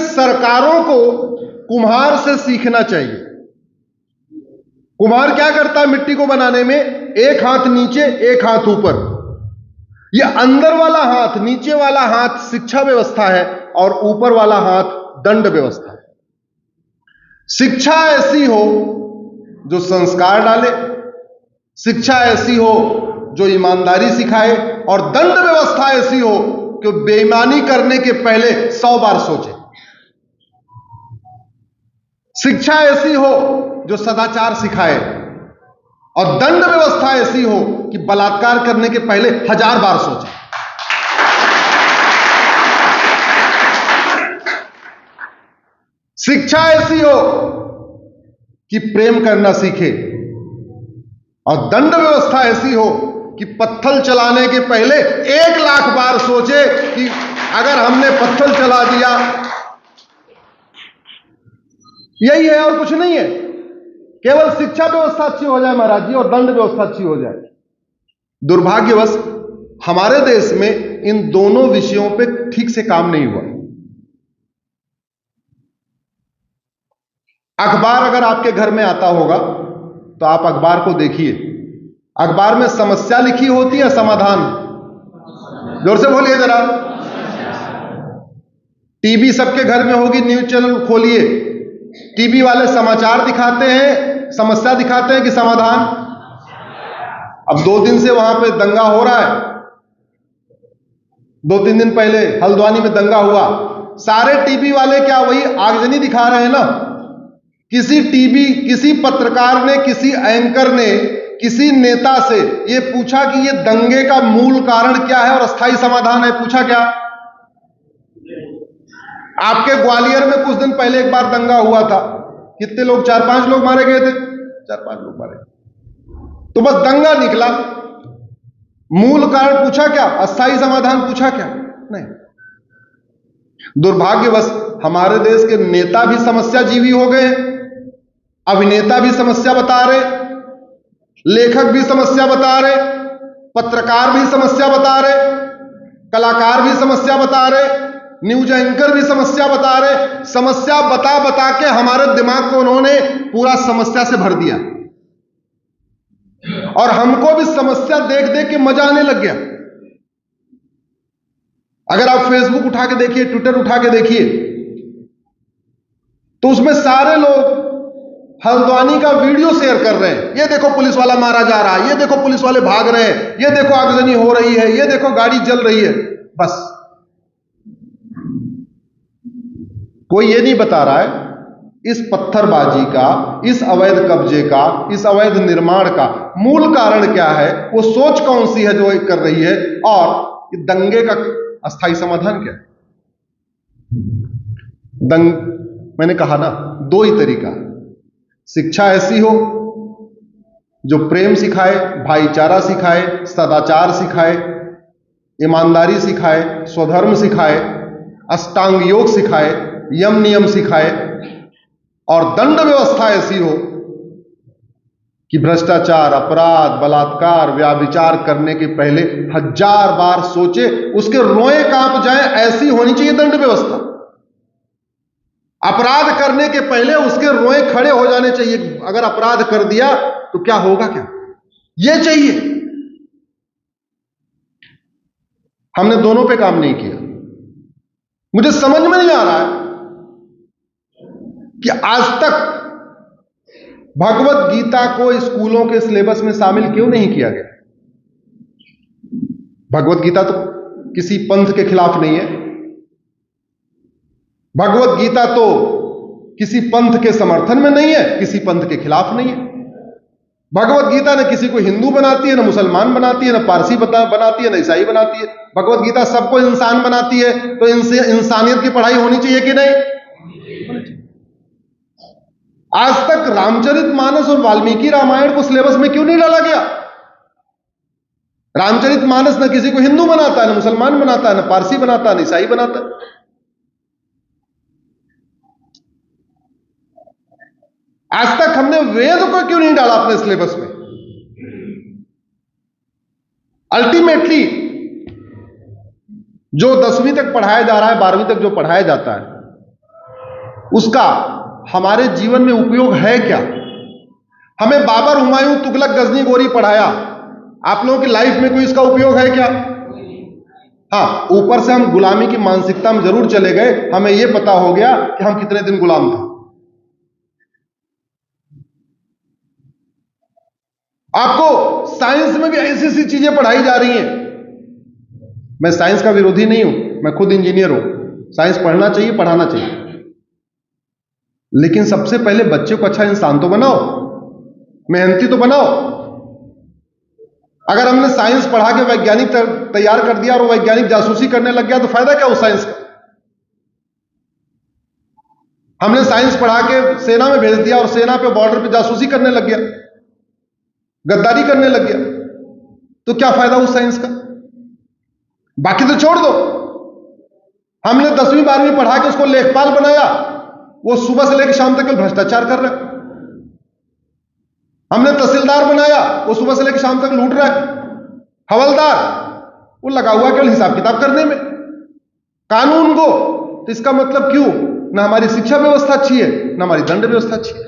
सरकारों को कुम्हार से सीखना चाहिए। कुम्हार क्या करता है मिट्टी को बनाने में? एक हाथ नीचे, एक हाथ ऊपर। यह अंदर वाला हाथ, नीचे वाला हाथ शिक्षा व्यवस्था है और ऊपर वाला हाथ दंड व्यवस्था है। शिक्षा ऐसी हो जो संस्कार डाले, शिक्षा ऐसी हो जो ईमानदारी सिखाए, और दंड व्यवस्था ऐसी हो कि बेईमानी करने के पहले 100 बार सोचे। शिक्षा ऐसी हो जो सदाचार सिखाए, और दंड व्यवस्था ऐसी हो कि बलात्कार करने के पहले 1000 बार सोचे। शिक्षा ऐसी हो कि प्रेम करना सीखे, और दंड व्यवस्था ऐसी हो कि पत्थर चलाने के पहले 1,00,000 बार सोचे कि अगर हमने पत्थर चला दिया। यही है और कुछ नहीं है। केवल शिक्षा व्यवस्था अच्छी हो जाए महाराज जी, और दंड व्यवस्था अच्छी हो जाए। दुर्भाग्यवश हमारे देश में इन दोनों विषयों पे ठीक से काम नहीं हुआ। अखबार अगर आपके घर में आता होगा तो आप अखबार को देखिए। अखबार में समस्या लिखी होती है, समाधान? जोर से बोलिए जरा। टीवी सबके घर में होगी, न्यूज चैनल खोलिए, टीवी वाले समाचार दिखाते हैं, समस्या दिखाते हैं कि समाधान? अब 2 दिन से वहां पे दंगा हो रहा है। 2-3 दिन पहले हल्द्वानी में दंगा हुआ। सारे टीवी वाले क्या वही आगजनी दिखा रहे हैं ना? किसी पत्रकार ने, किसी एंकर ने, किसी नेता से यह पूछा कि यह दंगे का मूल कारण क्या है और अस्थायी समाधान है? पूछा क्या? आपके ग्वालियर में कुछ दिन पहले एक बार दंगा हुआ था। कितने लोग? 4-5 लोग मारे गए थे। 4-5 लोग मारे। तो बस दंगा निकला, मूल कारण पूछा क्या? अस्थायी समाधान पूछा क्या? नहीं। दुर्भाग्यवश हमारे देश के नेता भी समस्या जीवी हो गए, अभिनेता भी समस्या बता रहे, लेखक भी समस्या बता रहे, पत्रकार भी समस्या बता रहे, कलाकार भी समस्या बता रहे, न्यूज एंकर भी समस्या बता रहे। समस्या बता बता के हमारे दिमाग को उन्होंने पूरा समस्या से भर दिया, और हमको भी समस्या देख देख के मजा आने लग गया। अगर आप फेसबुक उठा के देखिए, ट्विटर उठा के देखिए, तो उसमें सारे लोग हल्द्वानी का वीडियो शेयर कर रहे हैं। ये देखो पुलिस वाला मारा जा रहा है, ये देखो पुलिस वाले भाग रहे हैं, ये देखो आगजनी हो रही है, ये देखो गाड़ी जल रही है। बस कोई ये नहीं बता रहा है इस पत्थरबाजी का, इस अवैध कब्जे का, इस अवैध निर्माण का मूल कारण क्या है, वो सोच कौन सी है जो कर रही है, और दंगे का अस्थायी समाधान क्या है। मैंने कहा ना, 2 ही तरीका। शिक्षा ऐसी हो जो प्रेम सिखाए, भाईचारा सिखाए, सदाचार सिखाए, ईमानदारी सिखाए, स्वधर्म सिखाए, अष्टांग योग सिखाए, यम नियम सिखाए, और दंड व्यवस्था ऐसी हो कि भ्रष्टाचार, अपराध, बलात्कार, व्याभिचार करने के पहले 1000 बार सोचे, उसके रोए कांप जाए, ऐसी होनी चाहिए दंड व्यवस्था। अपराध करने के पहले उसके रोए खड़े हो जाने चाहिए। अगर अपराध कर दिया तो क्या होगा, क्या यह चाहिए। हमने दोनों पे काम नहीं किया। मुझे समझ में नहीं आ रहा है कि आज तक भगवत गीता को स्कूलों के सिलेबस में शामिल क्यों नहीं किया गया। भगवत गीता तो किसी पंथ के खिलाफ नहीं है। भगवत गीता तो किसी पंथ के समर्थन में नहीं है, किसी पंथ के खिलाफ नहीं है। भगवत गीता न किसी को हिंदू बनाती है, न मुसलमान बनाती है, न पारसी बनाती है, न ईसाई बनाती है। भगवत गीता सबको इंसान बनाती है। तो इनसे इंसानियत की पढ़ाई होनी चाहिए कि नहीं? आज तक रामचरितमानस और वाल्मीकि रामायण को सिलेबस में क्यों नहीं डाला गया? रामचरितमानस न किसी को हिंदू बनाता है, न मुसलमान बनाता है, न पारसी बनाता है, न ईसाई बनाता है। आज तक हमने वेद को क्यों नहीं डाला अपने सिलेबस में? अल्टीमेटली जो 10वीं तक पढ़ाया जा रहा है, 12वीं तक जो पढ़ाया जाता है, उसका हमारे जीवन में उपयोग है क्या? हमें बाबर, हुमायूं, तुगलक, गजनी, गोरी पढ़ाया, आप लोगों की लाइफ में कोई इसका उपयोग है क्या? हाँ, ऊपर से हम गुलामी की मानसिकता में जरूर चले गए, हमें यह पता हो गया कि हम कितने दिन गुलाम थे। आपको साइंस में भी ऐसी ऐसी चीजें पढ़ाई जा रही हैं। मैं साइंस का विरोधी नहीं हूं, मैं खुद इंजीनियर हूं, साइंस पढ़ना चाहिए, पढ़ाना चाहिए, लेकिन सबसे पहले बच्चे को अच्छा इंसान तो बनाओ, मेहनती तो बनाओ। अगर हमने साइंस पढ़ा के वैज्ञानिक तैयार कर दिया और वैज्ञानिक जासूसी करने लग गया तो फायदा क्या उस साइंस का? हमने साइंस पढ़ा के सेना में भेज दिया और सेना पे बॉर्डर पे जासूसी करने लग गया, गद्दारी करने लग गया, तो क्या फायदा उस साइंस का? बाकी तो छोड़ दो। हमने 10वीं 12वीं पढ़ा के उसको लेखपाल बनाया, वो सुबह से लेकर शाम तक भ्रष्टाचार कर रहा है। हमने तहसीलदार बनाया, वो सुबह से लेकर शाम तक लूट रहा है। हवलदार, वो लगा हुआ केवल हिसाब किताब करने में, कानून को। तो इसका मतलब क्यों? ना हमारी शिक्षा व्यवस्था अच्छी है, ना हमारी दंड व्यवस्था अच्छी है।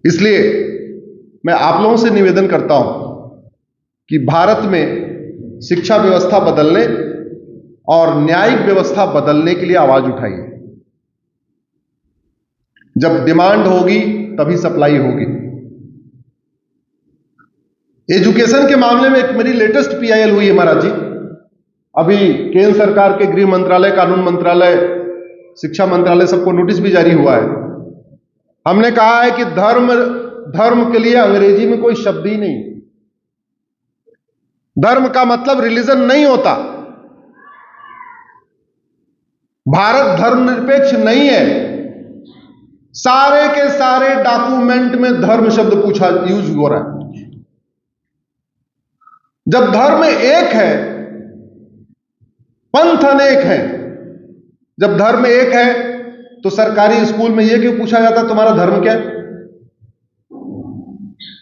इसलिए मैं आप लोगों से निवेदन करता हूं कि भारत में शिक्षा व्यवस्था बदलने और न्यायिक व्यवस्था बदलने के लिए आवाज उठाइए। जब डिमांड होगी तभी सप्लाई होगी। एजुकेशन के मामले में एक मेरी लेटेस्ट पीआईएल हुई है महाराज जी। अभी केंद्र सरकार के गृह मंत्रालय, कानून मंत्रालय, शिक्षा मंत्रालय सबको नोटिस भी जारी हुआ है। हमने कहा है कि धर्म के लिए अंग्रेजी में कोई शब्द ही नहीं। धर्म का मतलब रिलीजन नहीं होता। भारत धर्मनिरपेक्ष नहीं है। सारे के सारे डॉक्यूमेंट में धर्म शब्द यूज हो रहा है। जब धर्म एक है, पंथ अनेक है। जब धर्म एक है तो सरकारी स्कूल में यह क्यों पूछा जाता तुम्हारा धर्म क्या है?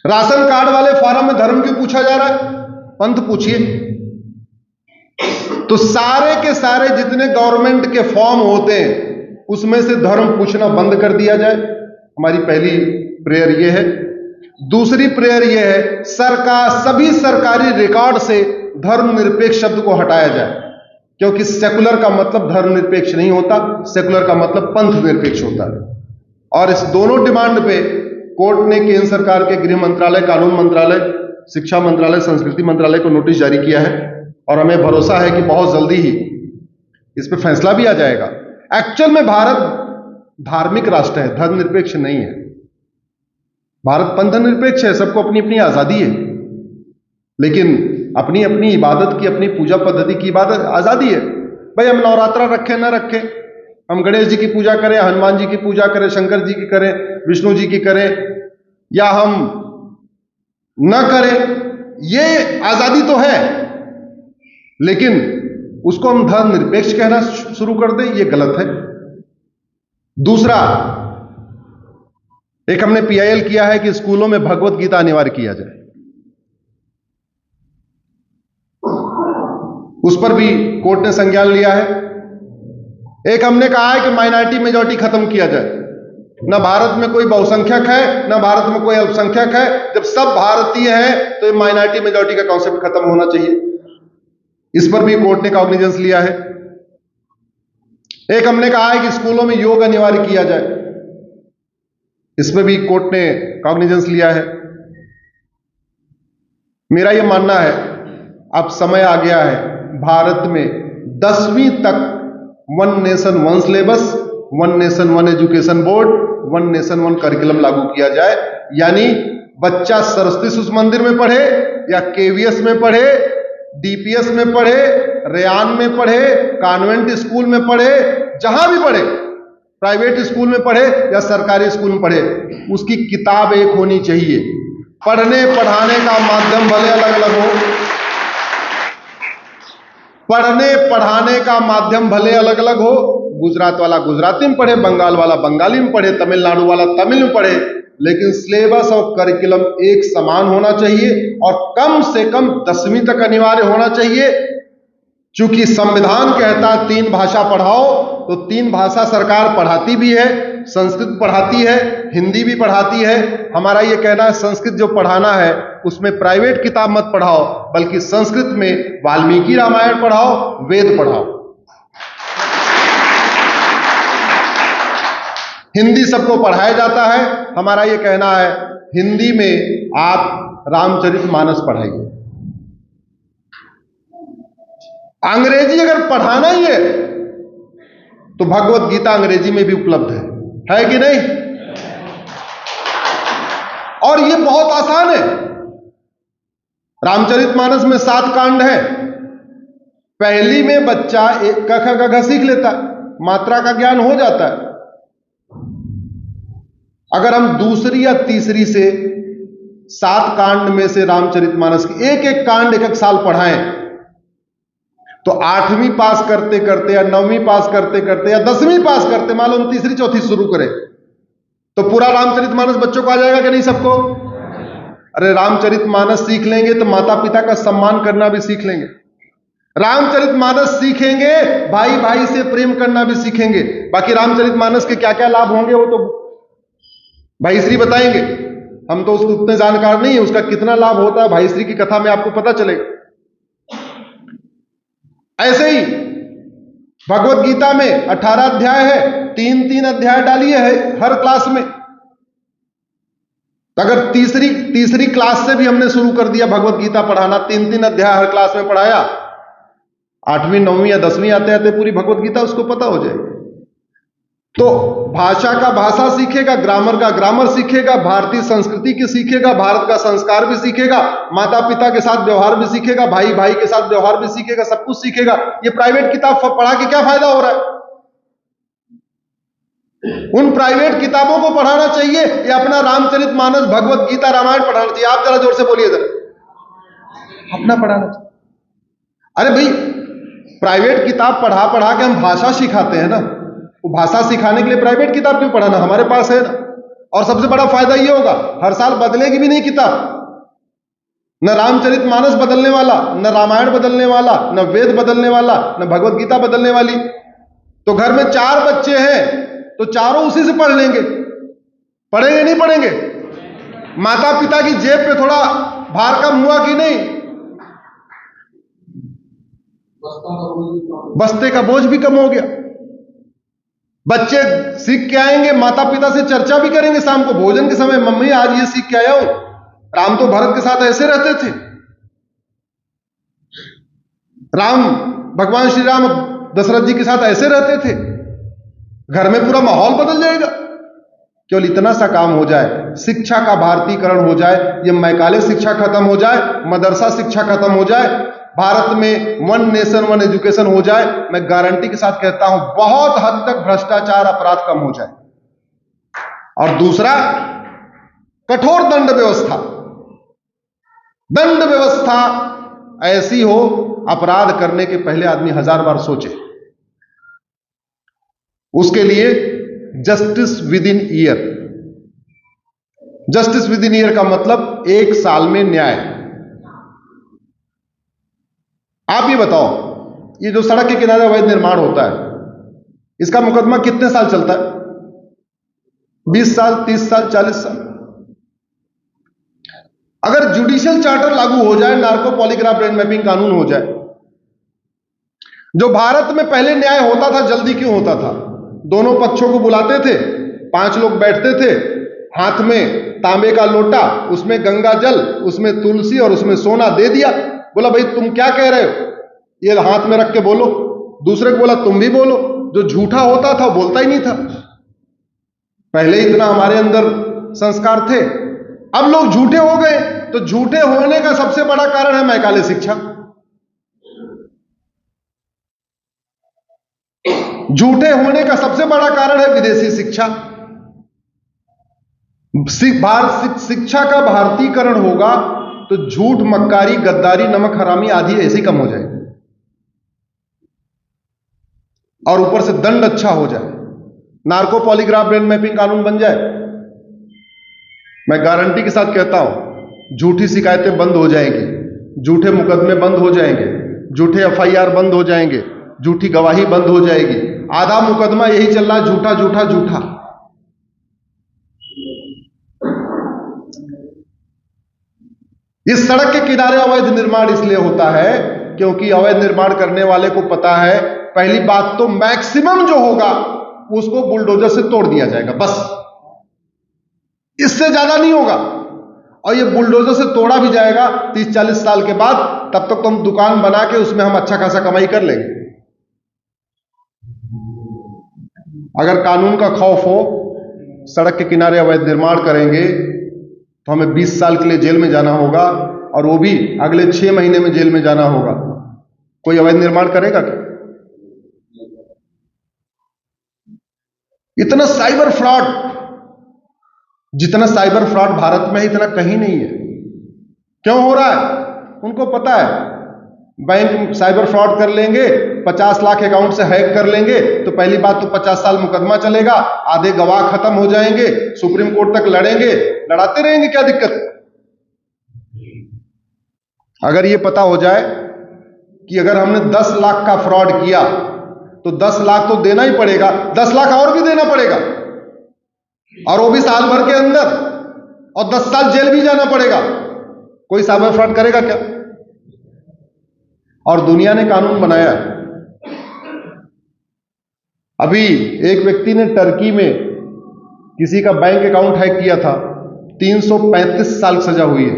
राशन कार्ड वाले फॉर्म में धर्म क्यों पूछा जा रहा है? पंथ पूछिए। तो सारे के सारे जितने गवर्नमेंट के फॉर्म होते हैं उसमें से धर्म पूछना बंद कर दिया जाए। हमारी पहली प्रेयर यह है। दूसरी प्रेयर यह है, सभी सरकारी रिकॉर्ड से धर्मनिरपेक्ष शब्द को हटाया जाए, क्योंकि सेकुलर का मतलब धर्मनिरपेक्ष नहीं होता, सेकुलर का मतलब पंथ निरपेक्ष होता है। और इस दोनों डिमांड पे कोर्ट ने केंद्र सरकार के गृह मंत्रालय, कानून मंत्रालय, शिक्षा मंत्रालय, संस्कृति मंत्रालय को नोटिस जारी किया है और हमें भरोसा है कि बहुत जल्दी ही इस पर फैसला भी आ जाएगा। एक्चुअल में भारत धार्मिक राष्ट्र है, धर्मनिरपेक्ष नहीं है। भारत पंथ निरपेक्ष है, सबको अपनी अपनी आजादी है, लेकिन अपनी अपनी इबादत की, अपनी पूजा पद्धति की इबादत आजादी है। भाई हम नवरात्रा रखें ना रखें, हम गणेश जी की पूजा करें, हनुमान जी की पूजा करें, शंकर जी की करें, विष्णु जी की करें, या हम न करें, ये आजादी तो है, लेकिन उसको हम धर्मनिरपेक्ष कहना शुरू कर दें, ये गलत है। दूसरा, एक हमने पीआईएल किया है कि स्कूलों में भगवत गीता अनिवार्य किया जाए। उस पर भी कोर्ट ने संज्ञान लिया है। एक हमने कहा है कि माइनॉरिटी मेजॉरिटी खत्म किया जाए। ना भारत में कोई बहुसंख्यक है, ना भारत में कोई अल्पसंख्यक है। जब सब भारतीय हैं तो ये माइनॉरिटी मेजॉरिटी का कॉन्सेप्ट खत्म होना चाहिए। इस पर भी कोर्ट ने कॉग्निजेंस लिया है। एक हमने कहा है कि स्कूलों में योग अनिवार्य किया जाए। इसमें भी कोर्ट ने कॉग्निजेंस लिया है। मेरा यह मानना है अब समय आ गया है भारत में 10वीं तक one nation one syllabus, one nation one education board, one nation one curriculum लागू किया जाए। यानी बच्चा सरस्वती शिशु मंदिर में पढ़े या केवीएस में पढ़े, डीपीएस में पढ़े, रेयान में पढ़े, कॉन्वेंट स्कूल में पढ़े, जहां भी पढ़े, प्राइवेट स्कूल में पढ़े या सरकारी स्कूल में पढ़े, उसकी किताब एक होनी चाहिए। पढ़ने पढ़ाने का माध्यम भले अलग अलग हो, पढ़ने पढ़ाने का माध्यम भले अलग अलग हो, गुजरात वाला गुजराती में पढ़े, बंगाल वाला बंगाली में पढ़े, तमिलनाडु वाला तमिल में पढ़े, लेकिन सिलेबस और करिकुलम एक समान होना चाहिए और कम से कम 10वीं तक अनिवार्य होना चाहिए। चूंकि संविधान कहता है 3 भाषा पढ़ाओ, तो 3 भाषा सरकार पढ़ाती भी है, संस्कृत पढ़ाती है, हिंदी भी पढ़ाती है। हमारा ये कहना है संस्कृत जो पढ़ाना है उसमें प्राइवेट किताब मत पढ़ाओ, बल्कि संस्कृत में वाल्मीकि रामायण पढ़ाओ, वेद पढ़ाओ। हिंदी सबको पढ़ाया जाता है, हमारा ये कहना है हिंदी में आप रामचरितमानस पढ़ाइए। अंग्रेजी अगर पढ़ाना ही है तो भगवत गीता अंग्रेजी में भी उपलब्ध है कि नहीं? और ये बहुत आसान है। रामचरितमानस में 7 कांड है। पहली में बच्चा क ख ग घ सीख लेता है, मात्रा का ज्ञान हो जाता है। अगर हम दूसरी या तीसरी से 7 कांड में से रामचरितमानस की एक एक कांड एक एक साल पढ़ाएं तो 8वीं पास करते करते या 9वीं पास करते करते या 10वीं पास करते, मान लो हम तीसरी चौथी शुरू करें तो पूरा रामचरितमानस बच्चों को आ जाएगा कि नहीं सबको? अरे रामचरितमानस सीख लेंगे तो माता पिता का सम्मान करना भी सीख लेंगे। रामचरितमानस सीखेंगे, भाई भाई से प्रेम करना भी सीखेंगे। बाकी रामचरितमानस के क्या क्या लाभ होंगे वो तो भाई श्री बताएंगे, हम तो उसको उतने जानकार नहीं है, उसका कितना लाभ होता है भाई श्री की कथा में आपको पता चलेगा। ऐसे ही भगवत गीता में 18 अध्याय है, 3-3 अध्याय डालिए है हर क्लास में। तो अगर तीसरी क्लास से भी हमने शुरू कर दिया भगवत गीता पढ़ाना, 3-3 अध्याय हर क्लास में पढ़ाया, 8वीं 9वीं या 10वीं आते आते पूरी भगवत गीता उसको पता हो जाएगी। तो भाषा का भाषा सीखेगा, ग्रामर का ग्रामर सीखेगा, भारतीय संस्कृति की सीखेगा, भारत का संस्कार भी सीखेगा, माता पिता के साथ व्यवहार भी सीखेगा, भाई भाई के साथ व्यवहार भी सीखेगा, सब कुछ सीखेगा। ये प्राइवेट किताब पढ़ा के क्या फायदा हो रहा है? उन प्राइवेट किताबों को पढ़ाना चाहिए या अपना रामचरितमानस, भगवत गीता, रामायण पढ़ाना चाहिए? आप जरा जोर से बोलिए जरा। अपना पढ़ाना चाहिए। अरे भाई, प्राइवेट किताब पढ़ा पढ़ा के हम भाषा सिखाते हैं ना, वो भाषा सिखाने के लिए प्राइवेट किताब क्यों पढ़ाना? हमारे पास है ना। और सबसे बड़ा फायदा ये होगा, हर साल बदलेगी भी नहीं किताब। न रामचरितमानस बदलने वाला, न रामायण बदलने वाला, न वेद बदलने वाला, न भगवत गीता बदलने वाली। तो घर में 4 बच्चे हैं तो चारों उसी से पढ़ लेंगे। पढ़ेंगे नहीं पढ़ेंगे? माता पिता की जेब पे थोड़ा भार कम हुआ कि नहीं? बस्ते का बोझ भी कम हो गया। बच्चे सीख के आएंगे, माता पिता से चर्चा भी करेंगे शाम को भोजन के समय, मम्मी आज ये सीख के आया हूं, राम तो भरत के साथ ऐसे रहते थे, राम भगवान श्री राम दशरथ जी के साथ ऐसे रहते थे। घर में पूरा माहौल बदल जाएगा। केवल इतना सा काम हो जाए, शिक्षा का भारतीकरण हो जाए, ये मैकाले शिक्षा खत्म हो जाए, मदरसा शिक्षा खत्म हो जाए, भारत में 1 नेशन 1 एजुकेशन हो जाए, मैं गारंटी के साथ कहता हूं बहुत हद तक भ्रष्टाचार अपराध कम हो जाए। और दूसरा, कठोर दंड व्यवस्था। दंड व्यवस्था ऐसी हो, अपराध करने के पहले आदमी 1000 बार सोचे। उसके लिए justice with in year. Justice with in year का मतलब 1 साल में न्याय। आप ये बताओ, ये जो सड़क के किनारे अवैध निर्माण होता है, इसका मुकदमा कितने साल चलता है? 20 साल, 30 साल, 40 साल। अगर जुडिशियल चार्टर लागू हो जाए, नार्को पॉलीग्राफ ब्रेन मैपिंग कानून हो जाए, जो भारत में पहले न्याय होता था जल्दी क्यों होता था? दोनों पक्षों को बुलाते थे, 5 लोग बैठते थे, हाथ में तांबे का लोटा, उसमें गंगा जल, उसमें तुलसी और उसमें सोना दे दिया। बोला भाई तुम क्या कह रहे हो, ये हाथ में रख के बोलो। दूसरे को बोला तुम भी बोलो। जो झूठा होता था वो बोलता ही नहीं था। पहले इतना हमारे अंदर संस्कार थे। अब लोग झूठे हो गए, तो झूठे होने का सबसे बड़ा कारण है मैकाले शिक्षा। झूठे होने का सबसे बड़ा कारण है विदेशी शिक्षा। शिक्षा का भारतीकरण होगा तो झूठ, मक्कारी, गद्दारी, नमक हरामी आदि ऐसे कम हो जाएगी और ऊपर से दंड अच्छा हो जाए। नार्को पॉलीग्राफ ब्रेन मैपिंग कानून बन जाए, मैं गारंटी के साथ कहता हूं झूठी शिकायतें बंद हो जाएंगी, झूठे मुकदमे बंद हो जाएंगे, झूठे एफआईआर बंद हो जाएंगे, झूठी गवाही बंद हो जाएगी, आधा मुकदमा यही चल रहा है, झूठा झूठा झूठा। इस सड़क के किनारे अवैध निर्माण इसलिए होता है क्योंकि अवैध निर्माण करने वाले को पता है, पहली बात तो मैक्सिमम जो होगा उसको बुलडोजर से तोड़ दिया जाएगा, बस इससे ज्यादा नहीं होगा। और ये बुलडोजर से तोड़ा भी जाएगा 30-40 साल के बाद, तब तक तो हम दुकान बना के उसमें हम अच्छा खासा कमाई कर लेंगे। अगर कानून का खौफ हो, सड़क के किनारे अवैध निर्माण करेंगे तो हमें 20 साल के लिए जेल में जाना होगा, और वो भी अगले 6 महीने में जेल में जाना होगा। कोई अवैध निर्माण करेगा क्या? इतना साइबर फ्रॉड, जितना साइबर फ्रॉड भारत में है इतना कहीं नहीं है। क्यों हो रहा है? उनको पता है बैंक साइबर फ्रॉड कर लेंगे, 50 लाख अकाउंट से हैक कर लेंगे तो पहली बात तो 50 साल मुकदमा चलेगा, आधे गवाह खत्म हो जाएंगे, सुप्रीम कोर्ट तक लड़ेंगे, लड़ाते रहेंगे, क्या दिक्कत? अगर ये पता हो जाए कि अगर हमने 10 लाख का फ्रॉड किया तो 10 लाख तो देना ही पड़ेगा, 10 लाख और भी देना पड़ेगा, और वो भी साल भर के अंदर, और 10 साल जेल भी जाना पड़ेगा। कोई साइबर फ्रॉड करेगा क्या? और दुनिया ने कानून बनाया। अभी एक व्यक्ति ने टर्की में किसी का बैंक अकाउंट हैक किया था, 335 साल सजा हुई है।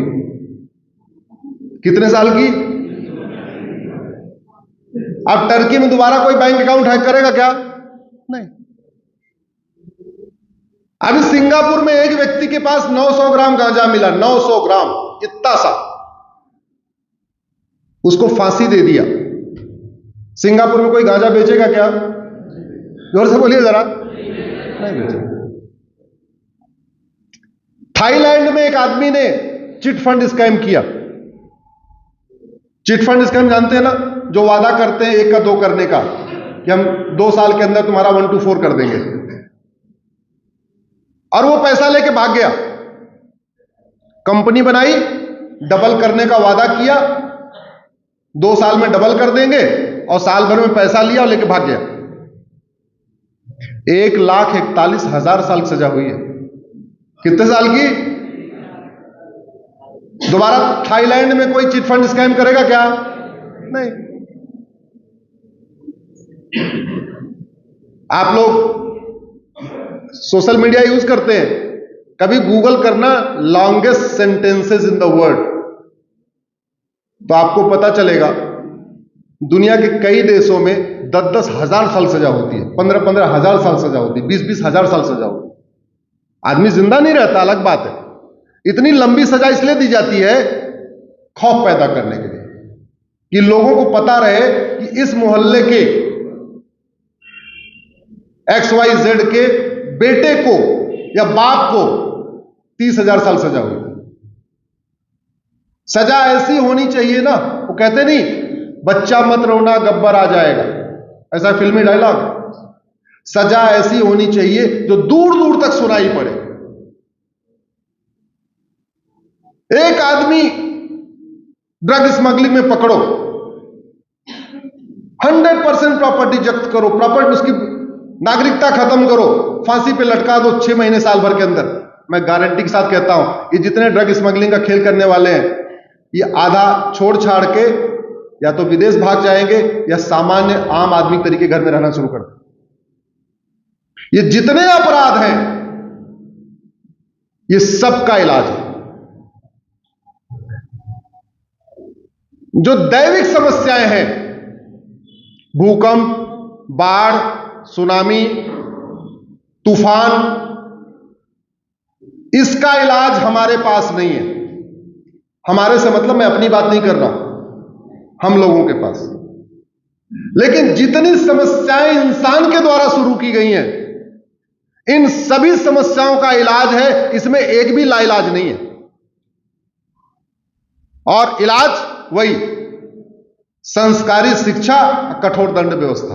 कितने साल की? अब टर्की में दोबारा कोई बैंक अकाउंट हैक करेगा क्या? नहीं। अभी सिंगापुर में एक व्यक्ति के पास 900 ग्राम गांजा मिला, 900 ग्राम, इतना सा, उसको फांसी दे दिया। सिंगापुर में कोई गांजा बेचेगा क्या? जोर से बोलिए जरा। नहीं बेचेगा। थाईलैंड में एक आदमी ने चिट फंड स्कैम किया। चिट फंड स्कैम जानते हैं ना, जो वादा करते हैं 1 का 2 करने का, कि हम 2 साल के अंदर तुम्हारा 1 to 4 कर देंगे, और वो पैसा लेके भाग गया। कंपनी बनाई, डबल करने का वादा किया, 2 साल में डबल कर देंगे, और साल भर में पैसा लिया और लेके भाग गया। 1,41,000 साल सजा हुई है। कितने साल की? दोबारा थाईलैंड में कोई चिट फंड स्कैम करेगा क्या? नहीं। आप लोग सोशल मीडिया यूज करते हैं, कभी गूगल करना longest sentences in the world, तो आपको पता चलेगा दुनिया के कई देशों में 10-10 हजार साल सजा होती है, 15-15 हजार साल सजा होती है, 20-20 हजार साल सजा होती है। आदमी जिंदा नहीं रहता, अलग बात है। इतनी लंबी सजा इसलिए दी जाती है खौफ पैदा करने के लिए, कि लोगों को पता रहे कि इस मोहल्ले के XYZ के बेटे को या बाप को 30,000 साल सजा हुई। सजा ऐसी होनी चाहिए ना, वो कहते नहीं बच्चा मत रोना गब्बर आ जाएगा, ऐसा फिल्मी डायलॉग। सजा ऐसी होनी चाहिए जो दूर दूर तक सुनाई पड़े। एक आदमी ड्रग स्मगलिंग में पकड़ो, 100% प्रॉपर्टी जब्त करो, प्रॉपर्टी उसकी नागरिकता खत्म करो, फांसी पे लटका दो 6 महीने साल भर के अंदर। मैं गारंटी के साथ कहता हूं, ये जितने ड्रग स्मगलिंग का खेल करने वाले हैं, ये आधा छोड़ छाड़ के या तो विदेश भाग जाएंगे या सामान्य आम आदमी तरीके घर में रहना शुरू कर देंगे। ये जितने अपराध हैं, ये सब का इलाज है। जो दैविक समस्याएं हैं, भूकंप, बाढ़, सुनामी, तूफान, इसका इलाज हमारे पास नहीं है। हमारे से मतलब मैं अपनी बात नहीं कर रहा हूं, हम लोगों के पास। लेकिन जितनी समस्याएं इंसान के द्वारा शुरू की गई हैं, इन सभी समस्याओं का इलाज है, इसमें एक भी लाइलाज नहीं है। और इलाज वही संस्कारी शिक्षा, कठोर दंड व्यवस्था।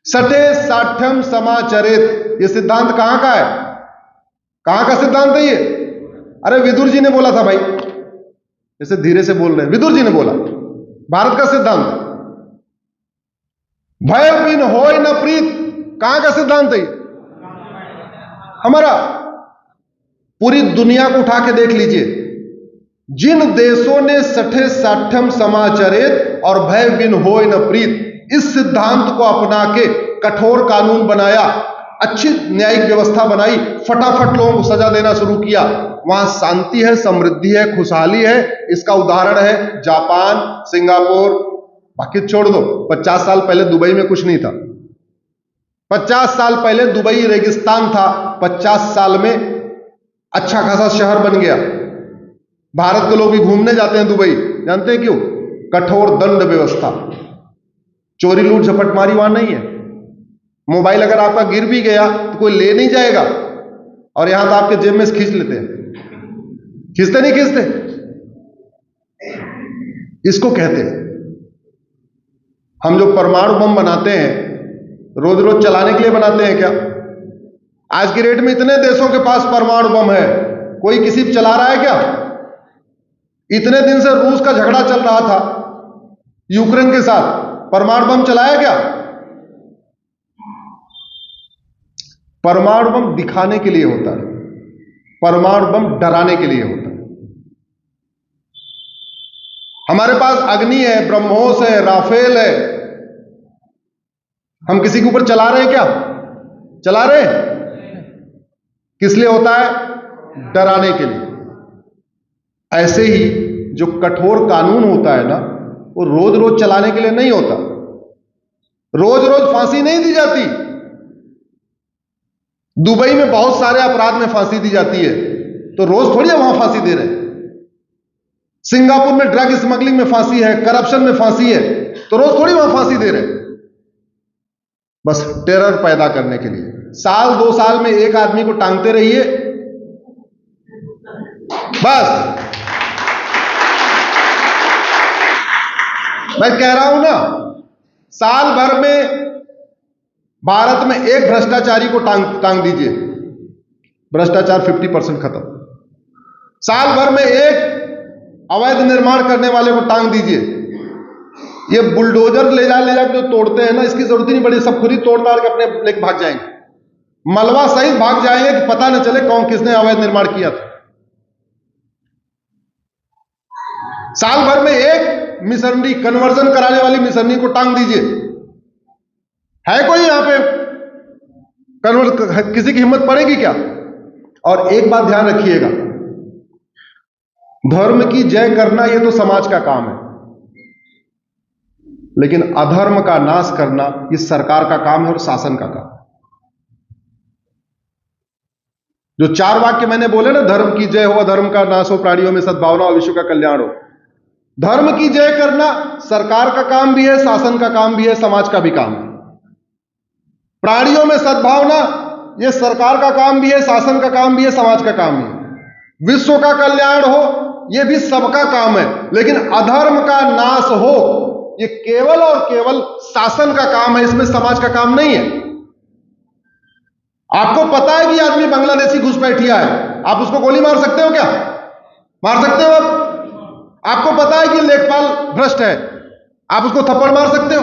सटे साठ्यम समाचरित, ये सिद्धांत कहां का है? कहां का सिद्धांत है ये? अरे विदुर जी ने बोला था भाई, जैसे धीरे से बोल रहे हैं, विदुर जी ने बोला, भारत का सिद्धांत है। भय बिन होय न प्रीत, कहां का सिद्धांत है हमारा? पूरी दुनिया को उठा के देख लीजिए, जिन देशों ने सठे साठ्यम समाचरित और भय बिन होय न प्रीत, इस सिद्धांत को अपना के कठोर कानून बनाया, अच्छी न्यायिक व्यवस्था बनाई, फटाफट लोगों को सजा देना शुरू किया, वहां शांति है, समृद्धि है, खुशहाली है। इसका उदाहरण है जापान, सिंगापुर। बाकी छोड़ दो, 50 साल पहले दुबई में कुछ नहीं था। 50 साल पहले दुबई रेगिस्तान था, 50 साल में अच्छा खासा शहर बन गया। भारत के लोग भी घूमने जाते हैं दुबई, जानते हैं क्यों? कठोर दंड व्यवस्था, चोरी लूट झपटमारी वहां नहीं है। मोबाइल अगर आपका गिर भी गया तो कोई ले नहीं जाएगा, और यहां तो आपके जेब में से खींच लेते हैं। खींचते नहीं खींचते? इसको कहते हैं, हम जो परमाणु बम बनाते हैं रोज रोज चलाने के लिए बनाते हैं क्या? आज की डेट में इतने देशों के पास परमाणु बम है, कोई किसी पे चला रहा है क्या? इतने दिन से रूस का झगड़ा चल रहा था यूक्रेन के साथ, परमाणु बम चलाया क्या? परमाणु बम दिखाने के लिए होता है, परमाणु बम डराने के लिए होता है। हमारे पास अग्नि है, ब्रह्मोस है, राफेल है, हम किसी के ऊपर चला रहे हैं क्या? चला रहे हैं? किस लिए होता है? डराने के लिए। ऐसे ही जो कठोर कानून होता है ना, वो रोज रोज चलाने के लिए नहीं होता। रोज रोज फांसी नहीं दी जाती। दुबई में बहुत सारे अपराध में फांसी दी जाती है, तो रोज थोड़ी वहां फांसी दे रहे हैं। सिंगापुर में ड्रग स्मगलिंग में फांसी है, करप्शन में फांसी है, तो रोज थोड़ी वहां फांसी दे रहे हैं। बस टेरर पैदा करने के लिए। साल 2 साल में एक आदमी को टांगते रहिए, बस। मैं कह रहा हूं ना, साल भर में भारत में एक भ्रष्टाचारी को टांग दीजिए, भ्रष्टाचार 50% खत्म। साल भर में एक अवैध निर्माण करने वाले को टांग दीजिए। ये बुलडोजर ले जा जो तोड़ते हैं ना, इसकी जरूरत ही नहीं पड़ी, सब खुद ही तोड़ ताड़ के अपने लेके भाग जाएंगे, मलबा सहित भाग जाएंगे कि पता न चले कौन किसने अवैध निर्माण किया था। साल भर में एक मिशनरी, कन्वर्जन कराने वाली मिशनरी को टांग दीजिए। है कोई यहां पे कन्वर्ट? किसी की हिम्मत पड़ेगी क्या? और एक बात ध्यान रखिएगा, धर्म की जय करना यह तो समाज का काम है, लेकिन अधर्म का नाश करना यह सरकार का काम है और शासन का काम है। जो 4 वाक्य मैंने बोले ना, धर्म की जय हो, अधर्म का नाश हो, प्राणियों में सद्भावना और विश्व का कल्याण हो। धर्म की जय करना सरकार का काम भी है, शासन का काम भी है, समाज का भी काम है। प्राणियों में सद्भावना यह सरकार का काम भी है, शासन का काम भी है, समाज का काम भी है। विश्व का कल्याण हो, यह भी सबका काम है। लेकिन अधर्म का नाश हो, यह केवल और केवल शासन का काम है, इसमें समाज का काम नहीं है। आपको पता है कि आदमी बांग्लादेशी घुसपैठिया है, आप उसको गोली मार सकते हो क्या? मार सकते हो आप? आपको पता है कि लेखपाल भ्रष्ट है, आप उसको थप्पड़ मार सकते हो?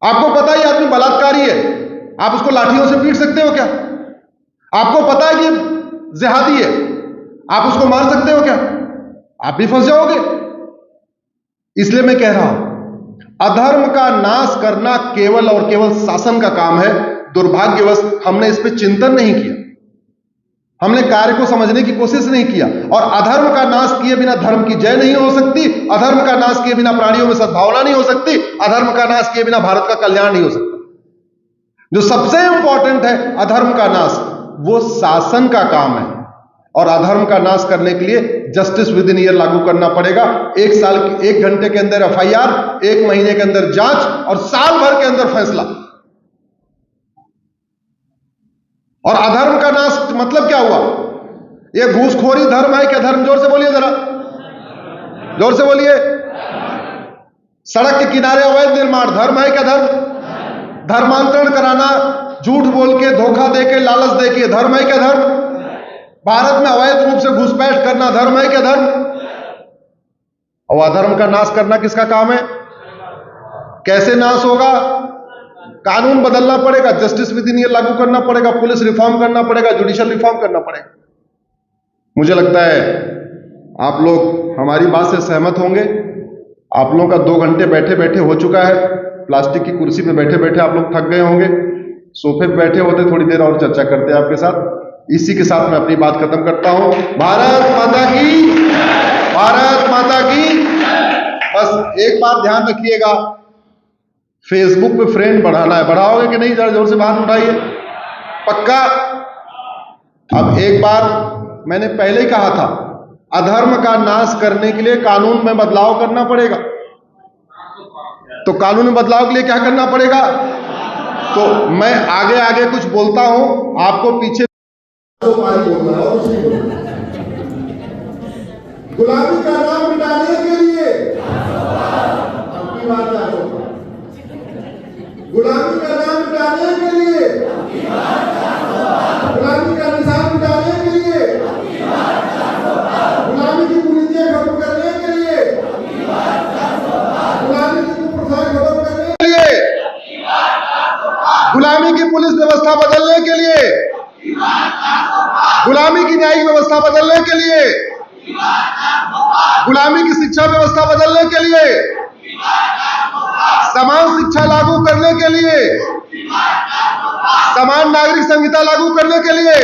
आपको पता है आदमी बलात्कारी है, आप उसको लाठियों से पीट सकते हो क्या? आपको पता है कि जिहादी है, आप उसको मार सकते हो क्या? आप भी फंस जाओगे। इसलिए मैं कह रहा हूं, अधर्म का नाश करना केवल और केवल शासन का काम है। दुर्भाग्यवश हमने इस पर चिंतन नहीं किया, हमने कार्य को समझने की कोशिश नहीं किया। और अधर्म का नाश किए बिना धर्म की जय नहीं हो सकती, अधर्म का नाश किए बिना प्राणियों में सद्भावना नहीं हो सकती, अधर्म का नाश किए बिना भारत का कल्याण नहीं हो सकता। जो सबसे इंपॉर्टेंट है अधर्म का नाश, वो शासन का काम है। और अधर्म का नाश करने के लिए जस्टिस विद इन ईयर लागू करना पड़ेगा। 1 घंटे के अंदर FIR, 1 महीने के अंदर जांच और साल भर के अंदर फैसला। और अधर्म का नाश मतलब क्या हुआ? यह घूसखोरी धर्म है क्या? धर्म जोर से बोलिए, जरा जोर से बोलिए। सड़क के किनारे अवैध निर्माण धर्म है क्या? धर्म। धर्मांतरण कराना, झूठ बोल के, धोखा दे के, लालच दे के, धर्म है क्या? धर्म। भारत में अवैध रूप से घुसपैठ करना धर्म है क्या? धर्म। और अधर्म का नाश करना किसका काम है? कैसे नाश होगा? कानून बदलना पड़ेगा, जस्टिस विद इन ईयर लागू करना पड़ेगा, पुलिस रिफॉर्म करना पड़ेगा, जुडिशियल रिफॉर्म करना पड़ेगा। मुझे लगता है आप लोग हमारी बात से सहमत होंगे। आप लोगों का 2 घंटे बैठे बैठे हो चुका है, प्लास्टिक की कुर्सी पे बैठे बैठे आप लोग थक गए होंगे, सोफे पे बैठे होते थोड़ी देर और चर्चा करते आपके साथ। इसी के साथ मैं अपनी बात खत्म करता हूं। भारत माता की, भारत माता की। बस एक बात ध्यान रखिएगा, फेसबुक पे फ्रेंड बढ़ाना है, बढ़ाओगे कि नहीं? जरा जोर से बात उठाइए, पक्का? अब एक बार मैंने पहले ही कहा था, अधर्म का नाश करने के लिए कानून में बदलाव करना पड़ेगा। तो कानून में बदलाव के लिए क्या करना पड़ेगा? तो मैं आगे आगे कुछ बोलता हूं, आपको पीछे बोलना है और कुछ नहीं बोलना। गुलामी का नाम मिटाने के लिए अपनी बात है, गुलामी का नाम मिटाने के लिए, गुलामी का निशान मिटाने के लिए, गुलामी की कुरीतियां खत्म करने के लिए, गुलामी की कुप्रथा खत्म करने के लिए, गुलामी की पुलिस व्यवस्था बदलने के लिए, गुलामी की न्यायिक व्यवस्था बदलने के लिए, गुलामी की शिक्षा व्यवस्था बदलने के लिए, समान शिक्षा लागू करने के लिए, समान नागरिक संहिता लागू करने के लिए,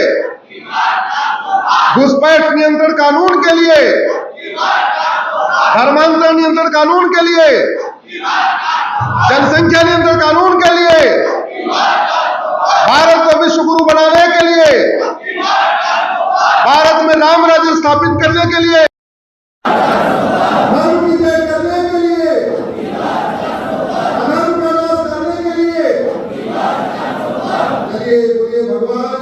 घुसपैठ नियंत्रण कानून के लिए, धर्मांतरण नियंत्रण कानून के लिए, जनसंख्या नियंत्रण कानून के लिए, भारत को विश्व गुरु बनाने के लिए, भारत में राम राज्य स्थापित करने के लिए, धर्म विजय करने के लिए, अधर्म का नाश करने के लिए, चलिए बोलिए भगवान